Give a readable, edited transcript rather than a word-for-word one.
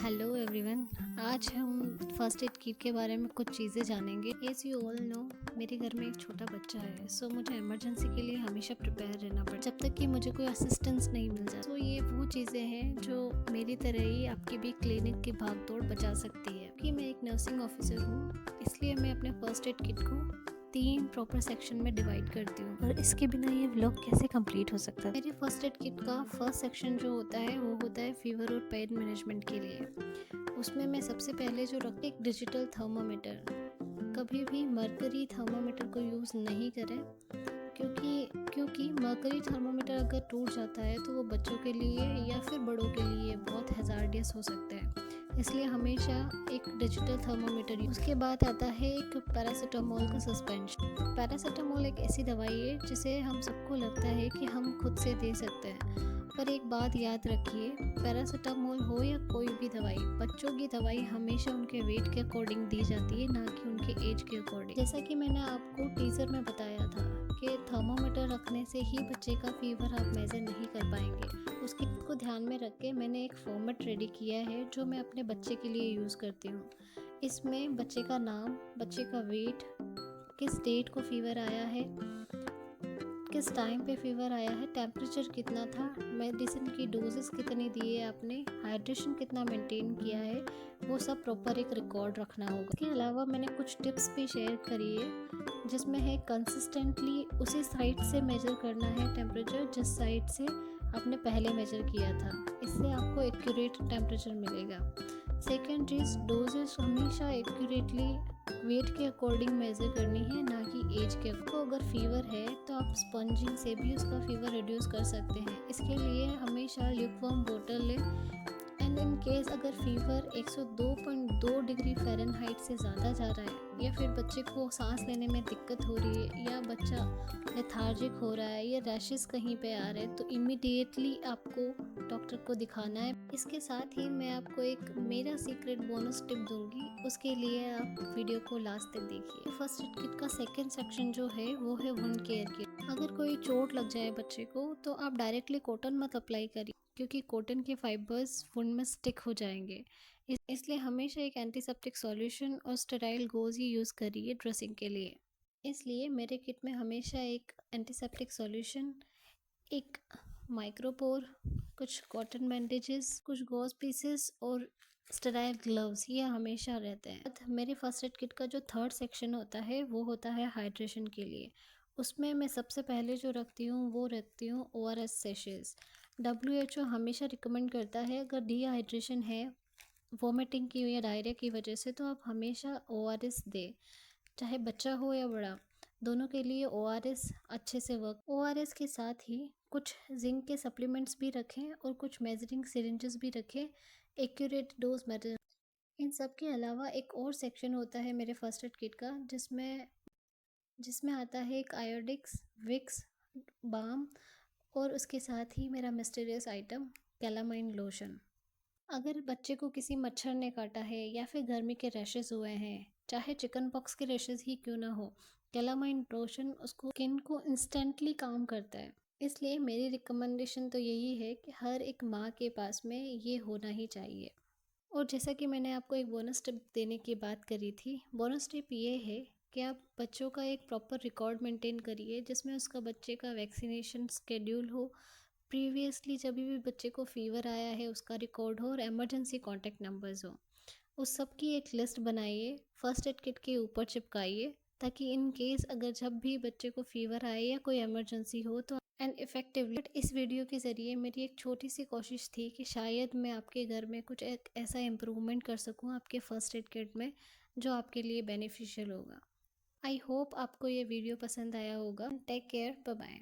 Hello everyone. आज हम first aid kit के बारे में कुछ चीज़ें जानेंगे। एज यू ऑल नो, मेरे घर में एक छोटा बच्चा है, सो मुझे इमरजेंसी के लिए हमेशा प्रिपेयर रहना पड़ता जब तक कि मुझे कोई असिस्टेंस नहीं मिल जाए। तो ये वो चीज़ें हैं जो मेरी तरह ही आपकी भी क्लिनिक की भागदौड़ बचा सकती है। क्योंकि मैं एक नर्सिंग ऑफिसर हूँ, इसलिए मैं अपने फर्स्ट एड किट को 3 प्रॉपर सेक्शन में डिवाइड करती हूँ, और इसके बिना ये व्लॉग कैसे कंप्लीट हो सकता है। मेरे फर्स्ट एड किट का फर्स्ट सेक्शन जो होता है वो होता है फीवर और पेन मैनेजमेंट के लिए। उसमें मैं सबसे पहले जो रखती एक डिजिटल थर्मामीटर। कभी भी मरकरी थर्मामीटर को यूज़ नहीं करें, क्योंकि मरकरी थर्मामीटर अगर टूट जाता है तो वो बच्चों के लिए या फिर बड़ों के लिए बहुत हैज़ार्डियस हो सकता है। इसलिए हमेशा एक डिजिटल थर्मामीटर। उसके बाद आता है एक पैरासीटामोल का सस्पेंशन। पैरासीटामोल एक ऐसी दवाई है जिसे हम सबको लगता है कि हम खुद से दे सकते हैं, पर एक बात याद रखिए, पैरासीटामोल हो या कोई भी दवाई, बच्चों की दवाई हमेशा उनके वेट के अकॉर्डिंग दी जाती है, ना कि उनके एज के अकॉर्डिंग। जैसा कि मैंने आपको टीजर में बताया था कि थर्मामीटर रखने से ही बच्चे का फीवर आप मेजर नहीं कर पाएंगे। उसकी को ध्यान में रख के मैंने एक फॉर्मेट रेडी किया है जो मैं अपने बच्चे के लिए यूज़ करती हूँ। इसमें बच्चे का नाम, बच्चे का वेट, किस डेट को फीवर आया है, किस टाइम पे फीवर आया है, टेम्परेचर कितना था, मेडिसिन की डोजेस कितनी दी है आपने, हाइड्रेशन कितना मेंटेन किया है, वो सब प्रॉपर एक रिकॉर्ड रखना होगा। इसके अलावा मैंने कुछ टिप्स भी शेयर करी है, जिसमें है कंसिस्टेंटली उसी साइड से मेजर करना है टेम्परेचर जिस साइड से आपने पहले मेजर किया था। इससे आपको एक्यूरेट टेम्परेचर मिलेगा। सेकेंड चीज़, डोजेस हमेशा एक्यूरेटली वेट के अकॉर्डिंग मेज़र करनी है, ना कि एज के। आपको अगर फीवर है तो आप स्पंजिंग से भी उसका फीवर रिड्यूस कर सकते हैं। इसके लिए हमेशा ल्यूकवार्म बोतल लें, एंड इन केस अगर फीवर 102.2 डिग्री फ़ारेनहाइट से ज़्यादा जा रहा है, या फिर बच्चे को सांस लेने में दिक्कत हो रही है, या बच्चा लेथार्जिक हो रहा है, या रैशेस कहीं पे आ रहे हैं, तो इमीडिएटली आपको डॉक्टर को दिखाना है। इसके साथ ही मैं आपको एक मेरा सीक्रेट बोनस टिप दूंगी, उसके लिए आप वीडियो को लास्ट तक देखिए। फर्स्ट एड किट का सेकेंड सेक्शन जो है वो है वुंड केयर किट। अगर कोई चोट लग जाए बच्चे को तो आप डायरेक्टली कॉटन मत अप्लाई करिए, क्योंकि कॉटन के फाइबर्स वुंड में स्टिक हो जाएंगे। इसलिए हमेशा एक एंटीसेप्टिक सॉल्यूशन और स्टेराइल गॉज ही यूज़ करिए ड्रेसिंग के लिए। इसलिए मेरे किट में हमेशा एक एंटीसेप्टिक सॉल्यूशन, एक माइक्रोपोर, कुछ कॉटन बैंडेजेस, कुछ गॉज पीसेस और स्टेराइल ग्लव्स, ये हमेशा रहते हैं। मेरे फर्स्ट एड किट का जो थर्ड सेक्शन होता है वो होता है हाइड्रेशन के लिए। उसमें मैं सबसे पहले जो रखती हूँ वो रखती हूँ ORS सेशेस। WHO हमेशा रिकमेंड करता है अगर डिहाइड्रेशन है, वॉमिटिंग की या डायरिया की वजह से, तो आप हमेशा ORS दें, चाहे बच्चा हो या बड़ा, दोनों के लिए ORS अच्छे से वर्क। ORS के साथ ही कुछ जिंक के सप्लीमेंट्स भी रखें और कुछ मेजरिंग सिरिंजेस भी रखें, एक्यूरेट डोज मैटर। इन सब के अलावा एक और सेक्शन होता है मेरे फर्स्ट एड किट का, जिसमें आता है एक आयोडिक्स, विक्स, बाम, और उसके साथ ही मेरा मिस्टीरियस आइटम कैलामाइन लोशन। अगर बच्चे को किसी मच्छर ने काटा है या फिर गर्मी के रैशेस हुए हैं, चाहे चिकन पॉक्स के रैशेस ही क्यों ना हो, कैलामाइन लोशन उसको स्किन को इंस्टेंटली काम करता है। इसलिए मेरी रिकमेंडेशन तो यही है कि हर एक माँ के पास में ये होना ही चाहिए। और जैसा कि मैंने आपको एक बोनस टिप देने की बात करी थी, बोनस टिप ये है कि आप बच्चों का एक प्रॉपर रिकॉर्ड मेंटेन करिए, जिसमें उसका बच्चे का वैक्सीनेशन स्केड्यूल हो, प्रीवियसली जब भी बच्चे को फीवर आया है उसका रिकॉर्ड हो, और एमरजेंसी कॉन्टैक्ट नंबर्स हो। उस सब की एक लिस्ट बनाइए, फर्स्ट एड किट के ऊपर चिपकाइए, ताकि इन केस अगर जब भी बच्चे को फीवर आए या कोई इमरजेंसी हो तो एंड इफ़ेक्टिवली। इस वीडियो के ज़रिए मेरी एक छोटी सी कोशिश थी कि शायद मैं आपके घर में कुछ एक ऐसा इम्प्रूवमेंट कर सकूं आपके फर्स्ट एड किट में, जो आपके लिए बेनिफिशियल होगा। आई होप आपको ये वीडियो पसंद आया होगा। Take care, bye bye.